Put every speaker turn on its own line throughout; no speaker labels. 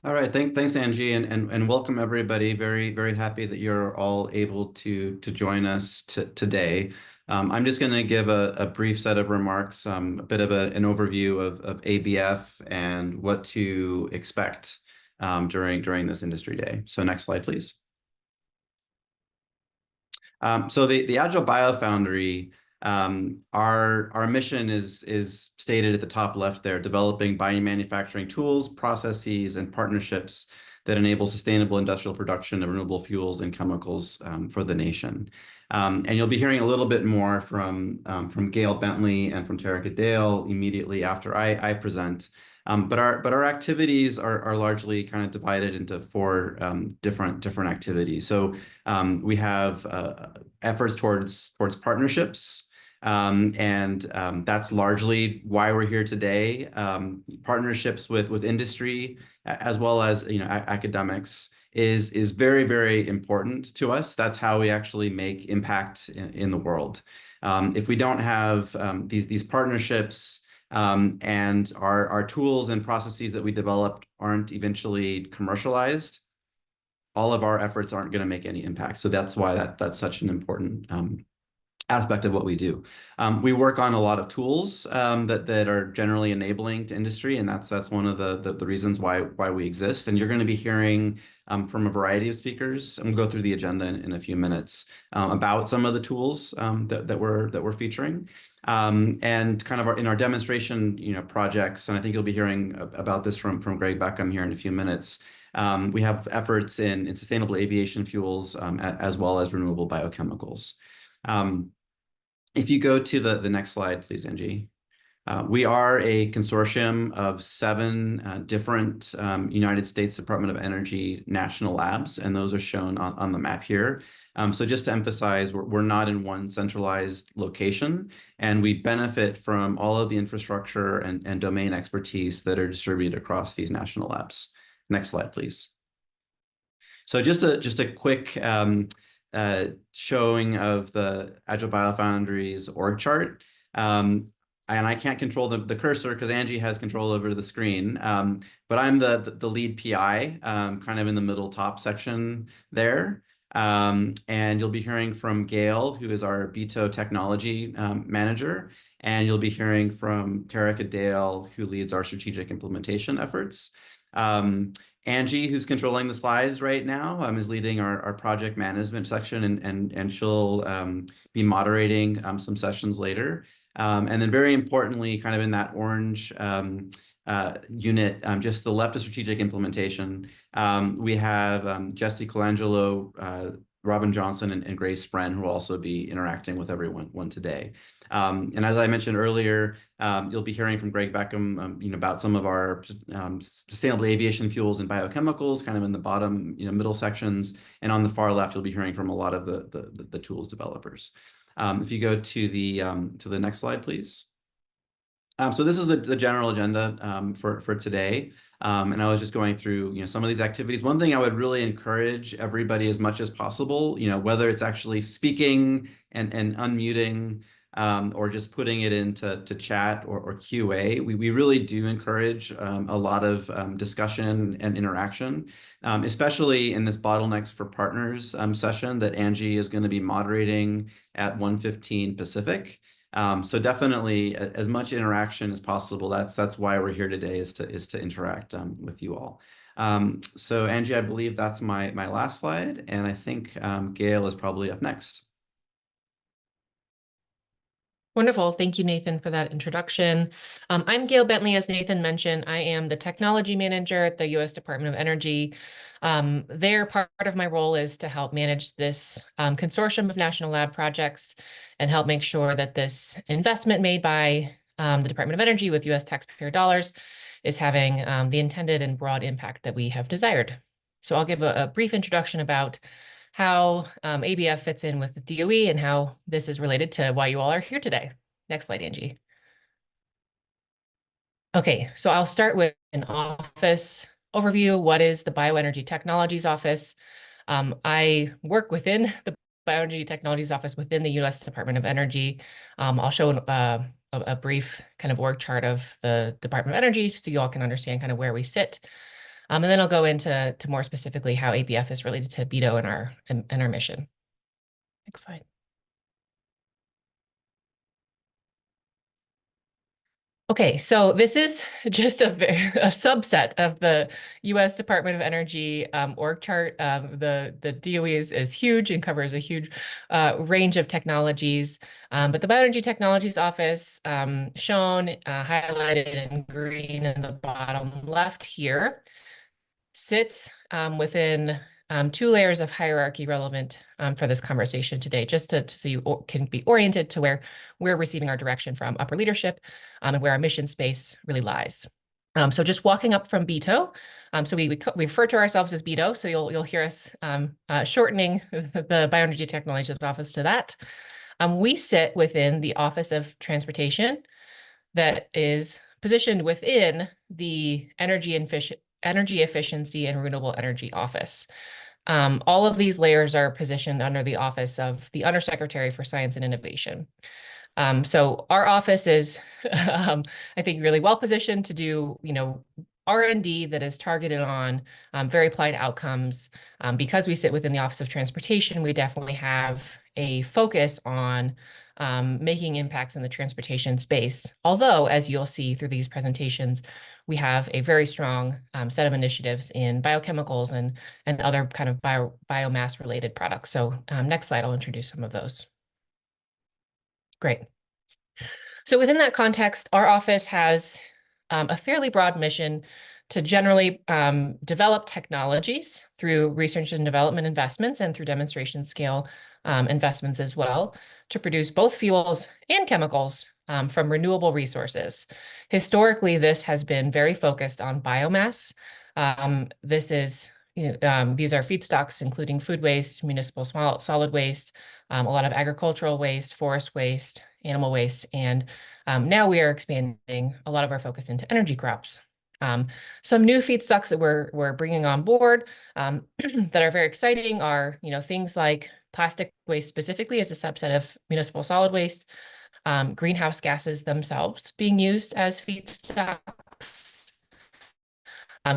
All right, thanks, Angie, and welcome everybody. Very happy that you're all able to join us today. I'm just going to give a brief set of remarks, a bit of an overview of ABF and what to expect during this industry day. So next slide, please. So the Agile BioFoundry, our mission is stated at the top left there: developing biomanufacturing tools, processes, and partnerships that enable sustainable industrial production of renewable fuels and chemicals for the nation. And you'll be hearing a little bit more from Gail Bentley and from Tarek Dale immediately after I present. But our activities are largely kind of divided into four different activities. So we have efforts towards partnerships, and that's largely why we're here today. Partnerships with industry as well as academics is very important to us. That's how we actually make impact in the world. If we don't have these partnerships, and our tools and processes that we developed aren't eventually commercialized, all of our efforts aren't going to make any impact. So that's why that's such an important aspect of what we do. We work on a lot of tools that are generally enabling to industry, and that's one of the reasons why we exist. And you're going to be hearing from a variety of speakers, and we'll go through the agenda in a few minutes about some of the tools that we're featuring. And kind of in our demonstration projects, and I think you'll be hearing about this from Greg Beckham here in a few minutes. We have efforts in sustainable aviation fuels as well as renewable biochemicals. If you go to the next slide, please, Angie. We are a consortium of 7 different United States Department of Energy national labs, and those are shown on the map here. So just to emphasize, we're not in one centralized location, and we benefit from all of the infrastructure and domain expertise that are distributed across these national labs. Next slide, please. So just a quick showing of the Agile BioFoundry's org chart. And I can't control the cursor because Angie has control over the screen. But I'm the lead PI, kind of in the middle top section there. And you'll be hearing from Gail, who is our BITO technology manager. And you'll be hearing from Tarek Dale, who leads our strategic implementation efforts. Angie, who's controlling the slides right now, is leading our project management section, and she'll be moderating some sessions later. And then very importantly, kind of in that orange unit, just to the left of strategic implementation, we have Jesse Colangelo, Robin Johnson, and Grace Spren, who will also be interacting with everyone today. And as I mentioned earlier, you'll be hearing from Greg Beckham, about some of our sustainable aviation fuels and biochemicals, kind of in the bottom, middle sections. And on the far left, you'll be hearing from a lot of the tools developers. If you go to the next slide, please. So this is the general agenda for today. And I was just going through, some of these activities. One thing I would really encourage everybody as much as possible, whether it's actually speaking and unmuting, or just putting it into chat or QA, we really do encourage a lot of discussion and interaction, especially in this bottlenecks for partners session that Angie is going to be moderating at 1:15 Pacific. So definitely as much interaction as possible. That's why we're here today, is to interact with you all. So Angie, I believe that's my last slide, and I think Gail is probably up next.
Wonderful. Thank you, Nathan, for that introduction. I'm Gail Bentley. As Nathan mentioned, I am the technology manager at the U.S. Department of Energy. Part of my role is to help manage this consortium of national lab projects and help make sure that this investment made by the Department of Energy with U.S. taxpayer dollars is having the intended and broad impact that we have desired. So I'll give a brief introduction about how ABF fits in with the DOE and how this is related to why you all are here today. Next slide, Angie. Okay, so I'll start with an office overview. What is the Bioenergy Technologies Office? I work within the Bioenergy Technologies Office within the U.S. Department of Energy. I'll show a brief kind of org chart of the Department of Energy so you all can understand kind of where we sit. And then I'll go into more specifically how ABF is related to BETO and our mission. Next slide. Okay, so this is just a subset of the U.S. Department of Energy org chart. The DOE is huge and covers a huge range of technologies. But the Bioenergy Technologies Office, shown highlighted in green in the bottom left here, sits within two layers of hierarchy relevant for this conversation today, just so you can be oriented to where we're receiving our direction from upper leadership and where our mission space really lies. So just walking up from BETO, so we refer to ourselves as BETO, so you'll hear us shortening the Bioenergy Technologies Office to that. We sit within the Office of Transportation that is positioned within the Energy Efficiency and Renewable Energy Office. All of these layers are positioned under the Office of the Undersecretary for Science and Innovation. So our office is, I think, really well positioned to do, R&D that is targeted on very applied outcomes. Because we sit within the Office of Transportation, we definitely have a focus on making impacts in the transportation space. Although, as you'll see through these presentations, we have a very strong set of initiatives in biochemicals and other kind of biomass related products. So next slide, I'll introduce some of those. Great. So within that context, our office has a fairly broad mission to generally develop technologies through research and development investments and through demonstration scale investments as well, to produce both fuels and chemicals from renewable resources. Historically, this has been very focused on biomass. These are feedstocks, including food waste, municipal solid waste, a lot of agricultural waste, forest waste, animal waste, and now we are expanding a lot of our focus into energy crops. Some new feedstocks that we're bringing on board that are very exciting are, things like plastic waste specifically as a subset of municipal solid waste, greenhouse gases themselves being used as feedstocks.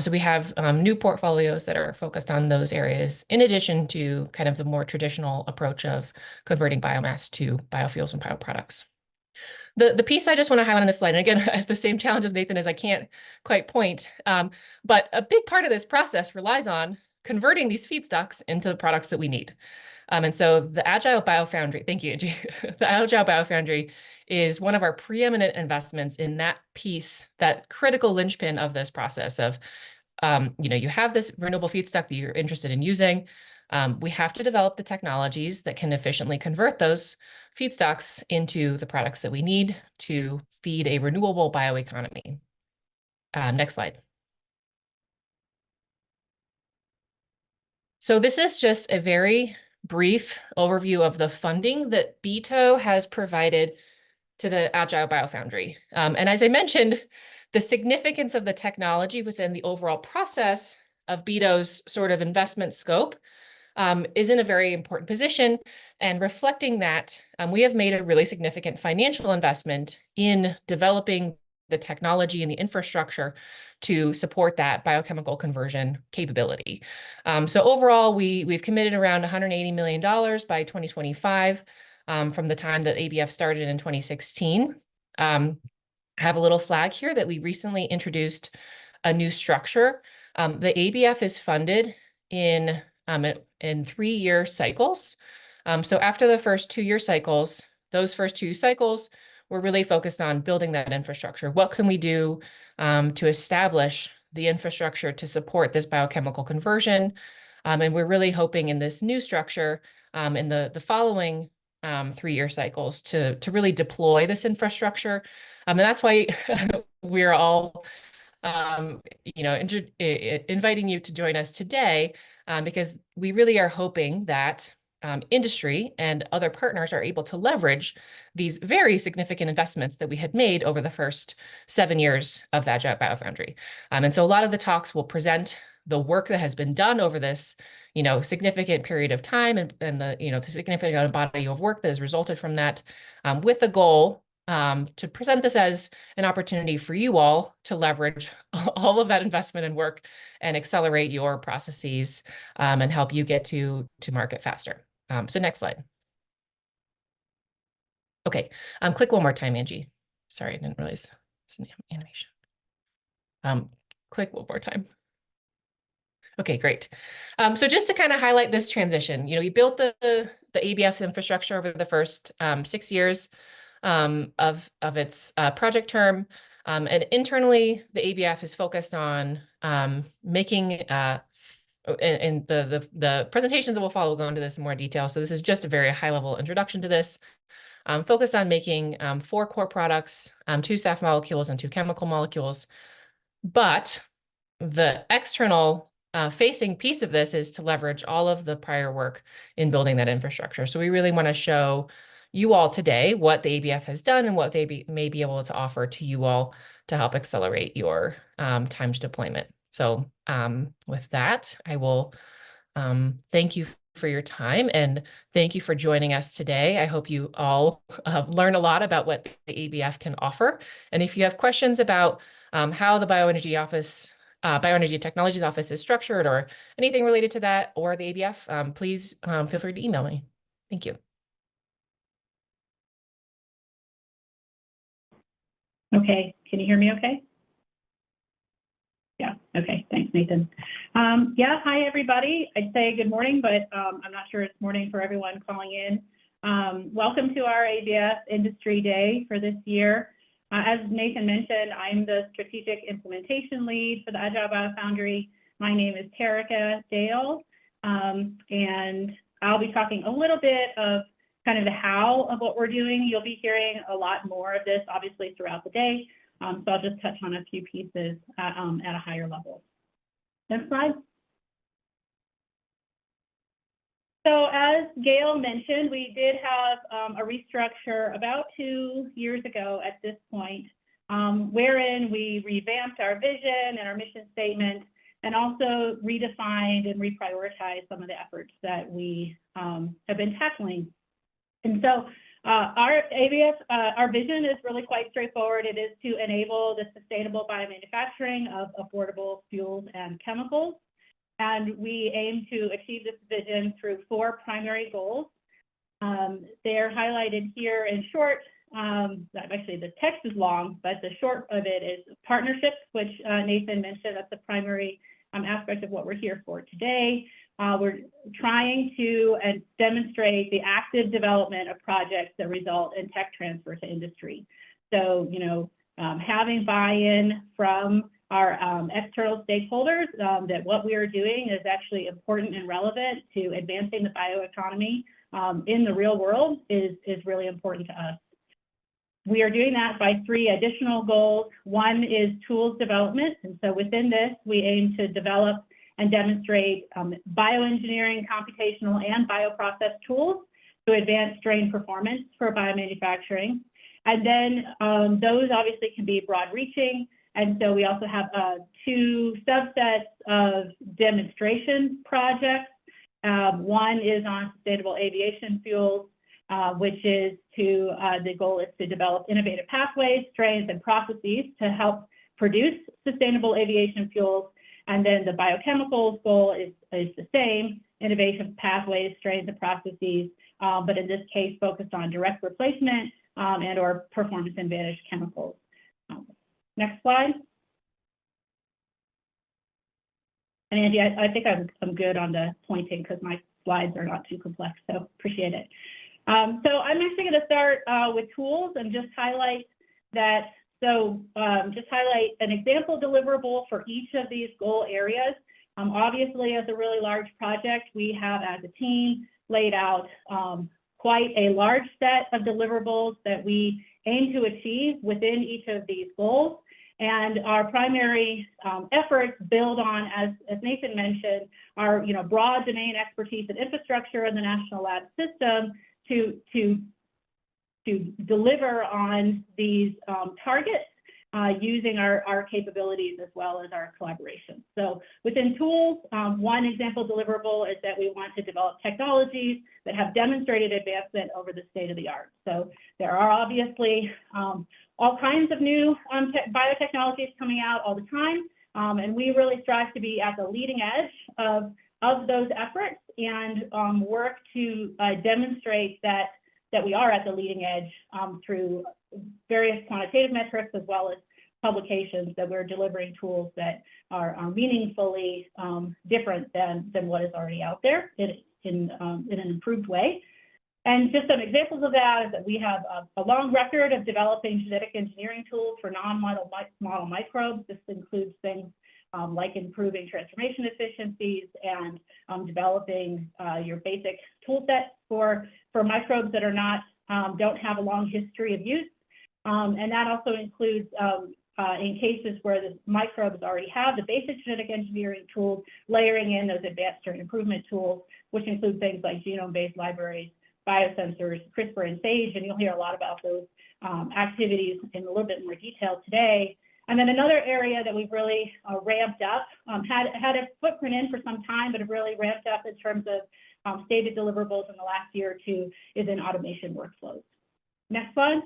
So we have new portfolios that are focused on those areas, in addition to kind of the more traditional approach of converting biomass to biofuels and bioproducts. The piece I just want to highlight on this slide, and again, I have the same challenge as Nathan, as I can't quite point, but a big part of this process relies on converting these feedstocks into the products that we need. And so the Agile BioFoundry, thank you, Angie. The Agile BioFoundry is one of our preeminent investments in that piece, that critical linchpin of this process of, you have this renewable feedstock that you're interested in using. We have to develop the technologies that can efficiently convert those feedstocks into the products that we need to feed a renewable bioeconomy. Next slide. So this is just a very brief overview of the funding that BETO has provided to the Agile BioFoundry. And as I mentioned, the significance of the technology within the overall process of BETO's sort of investment scope is in a very important position. And reflecting that, we have made a really significant financial investment in developing the technology and the infrastructure to support that biochemical conversion capability. So overall, we've committed around $180 million by 2025 from the time that ABF started in 2016. I have a little flag here that we recently introduced a new structure. The ABF is funded in 3-year cycles. So after the first 2-year cycles, those first 2 cycles, we're really focused on building that infrastructure. What can we do to establish the infrastructure to support this biochemical conversion? And we're really hoping in this new structure, in the following 3-year cycles, to really deploy this infrastructure. And that's why we're all inviting you to join us today, because we really are hoping that industry and other partners are able to leverage these very significant investments that we had made over the first 7 years of the Agile BioFoundry. And so a lot of the talks will present the work that has been done over this, significant period of time, and the significant body of work that has resulted from that, with the goal to present this as an opportunity for you all to leverage all of that investment and work and accelerate your processes and help you get to market faster. So next slide. Okay, click one more time, Angie. Sorry, I didn't realize it's an animation. Click one more time. Okay, great. So just to kind of highlight this transition, we built the ABF infrastructure over the first 6 years of its project term. And internally, the ABF is focused on making, and the presentations that will follow will go into this in more detail. So this is just a very high-level introduction to this. Focused on making 4 core products, 2 SAF molecules and 2 chemical molecules. But the external facing piece of this is to leverage all of the prior work in building that infrastructure. So we really want to show you all today what the ABF has done and what they may be able to offer to you all to help accelerate your time to deployment. So with that, I will thank you for your time and thank you for joining us today. I hope you all learn a lot about what the ABF can offer. And if you have questions about how the Bioenergy Technologies Office is structured or anything related to that or the ABF, please feel free to email me. Thank you.
Okay, can you hear me okay? Yeah, okay, thanks, Nathan. Yeah, hi, everybody. I'd say good morning, but I'm not sure it's morning for everyone calling in. Welcome to our ABF Industry Day for this year. As Nathan mentioned, I'm the Strategic Implementation Lead for the Agile BioFoundry. My name is Tarika Dale, and I'll be talking a little bit of kind of the how of what we're doing. You'll be hearing a lot more of this, obviously, throughout the day. So I'll just touch on a few pieces at a higher level. Next slide. So as Gail mentioned, we did have a restructure about 2 years ago at this point, wherein we revamped our vision and our mission statement and also redefined and reprioritized some of the efforts that we have been tackling. And so our ABF, our vision is really quite straightforward. It is to enable the sustainable biomanufacturing of affordable fuels and chemicals. And we aim to achieve this vision through 4 primary goals. They're highlighted here in short. Actually, the text is long, but the short of it is partnerships, which Nathan mentioned. That's the primary aspect of what we're here for today. We're trying to demonstrate the active development of projects that result in tech transfer to industry. So, having buy-in from our external stakeholders that what we are doing is actually important and relevant to advancing the bioeconomy in the real world is really important to us. We are doing that by 3 additional goals. One is tools development. And so within this, we aim to develop and demonstrate bioengineering, computational, and bioprocess tools to advance strain performance for biomanufacturing. And then those obviously can be broad-reaching. And so we also have 2 subsets of demonstration projects. One is on sustainable aviation fuels, which is the goal is to develop innovative pathways, strains, and processes to help produce sustainable aviation fuels. And then the biochemicals goal is the same, innovation pathways, strains, and processes, but in this case, focused on direct replacement and or performance advantage chemicals. Next slide. And Angie, I think I'm good on the pointing because my slides are not too complex, so appreciate it. So I'm actually going to start with tools and just highlight that. So just highlight an example deliverable for each of these goal areas. Obviously, as a really large project, we have as a team laid out quite a large set of deliverables that we aim to achieve within each of these goals. And our primary efforts build on, as Nathan mentioned, our broad domain expertise and infrastructure in the National Lab System to deliver on these targets using our capabilities as well as our collaboration. So within tools, one example deliverable is that we want to develop technologies that have demonstrated advancement over the state of the art. So there are obviously all kinds of new biotechnologies coming out all the time, and we really strive to be at the leading edge of those efforts and work to demonstrate that we are at the leading edge through various quantitative metrics as well as publications, that we're delivering tools that are meaningfully different than what is already out there in an improved way. And just some examples of that is that we have a long record of developing genetic engineering tools for non-model microbes. This includes things like improving transformation efficiencies and developing your basic tool sets for microbes that are not don't have a long history of use. And that also includes in cases where the microbes already have the basic genetic engineering tools, layering in those advanced strain improvement tools, which include things like genome-based libraries, biosensors, CRISPR and phage, and you'll hear a lot about those activities in a little bit more detail today. And then another area that we've really ramped up, had a footprint in for some time, but have really ramped up in terms of stated deliverables in the last year or two, is in automation workflows. Next slide.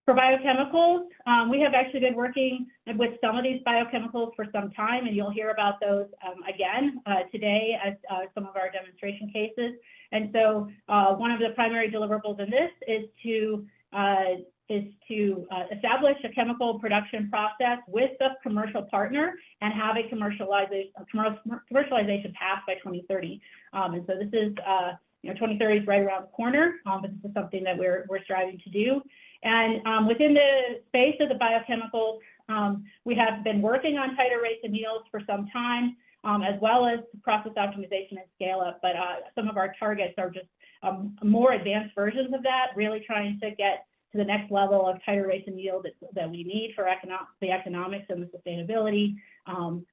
For biochemicals, we have actually been working with some of these biochemicals for some time, and you'll hear about those again today at some of our demonstration cases. And so one of the primary deliverables in this is to establish a chemical production process with the commercial partner and have a commercialization path by 2030. And so this is, 2030 is right around the corner, but this is something that we're striving to do. And within the space of the biochemicals, we have been working on tighter rates and yields for some time, as well as process optimization and scale up. But some of our targets are just more advanced versions of that, really trying to get to the next level of tighter rates and yield that we need for the economics and the sustainability,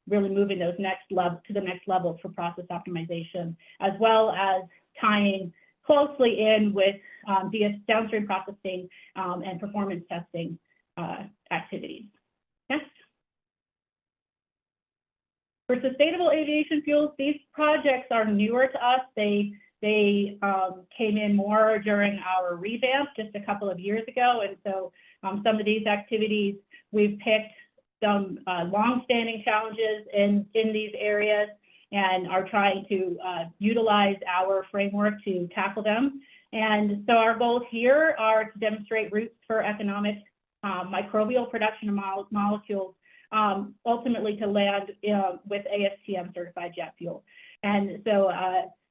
really moving those to the next level for process optimization, as well as tying closely in with downstream processing and performance testing activities. Next. For sustainable aviation fuels, these projects are newer to us. They came in more during our revamp just a couple of years ago. And so some of these activities, we've picked some long-standing challenges in these areas and are trying to utilize our framework to tackle them. And so our goals here are to demonstrate routes for economic microbial production of molecules, ultimately to land with ASTM certified jet fuel. And so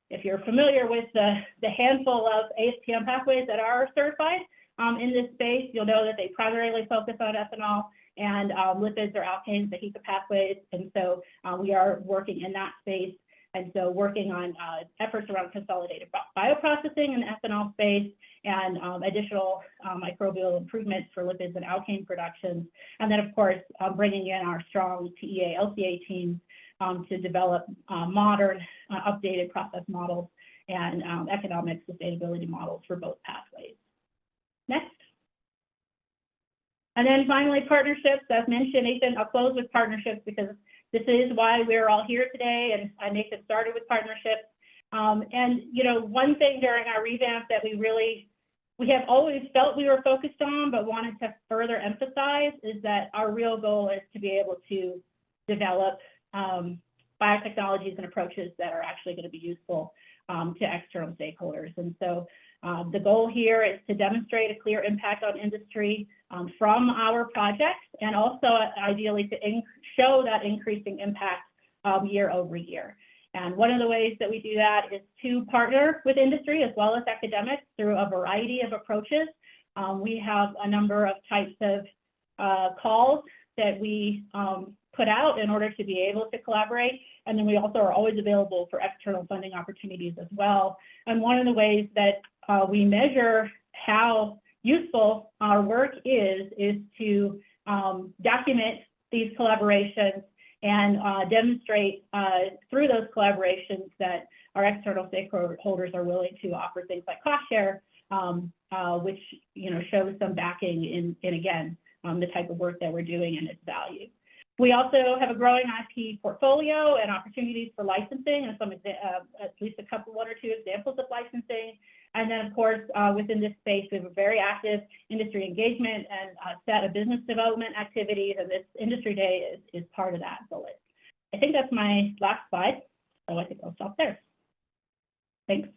if you're familiar with the handful of ASTM pathways that are certified in this space, you'll know that they primarily focus on ethanol and lipids or alkanes, the HECA pathways. And so we are working in that space. And so working on efforts around consolidated bioprocessing in the ethanol space and additional microbial improvements for lipids and alkane production. And then, of course, bringing in our strong TEA, LCA teams to develop modern, updated process models and economic sustainability models for both pathways. Next. And then finally, partnerships. As mentioned, Nathan, I'll close with partnerships because this is why we're all here today, and Nathan started with partnerships. And one thing during our revamp that we have always felt we were focused on, but wanted to further emphasize, is that our real goal is to be able to develop biotechnologies and approaches that are actually going to be useful to external stakeholders. And so the goal here is to demonstrate a clear impact on industry from our projects, and also ideally to show that increasing impact year over year. And one of the ways that we do that is to partner with industry as well as academics through a variety of approaches. We have a number of types of calls that we put out in order to be able to collaborate. And then we also are always available for external funding opportunities as well. And one of the ways that we measure how useful our work is to document these collaborations and demonstrate through those collaborations that our external stakeholders are willing to offer things like cost share which shows some backing in again, the type of work that we're doing and its value. We also have a growing IP portfolio and opportunities for licensing, and at least one or two examples of licensing. And then, of course, within this space, we have a very active industry engagement and set of business development activities, and this industry day is part of that bullet. I think that's my last slide, so I think I'll stop there. Thanks.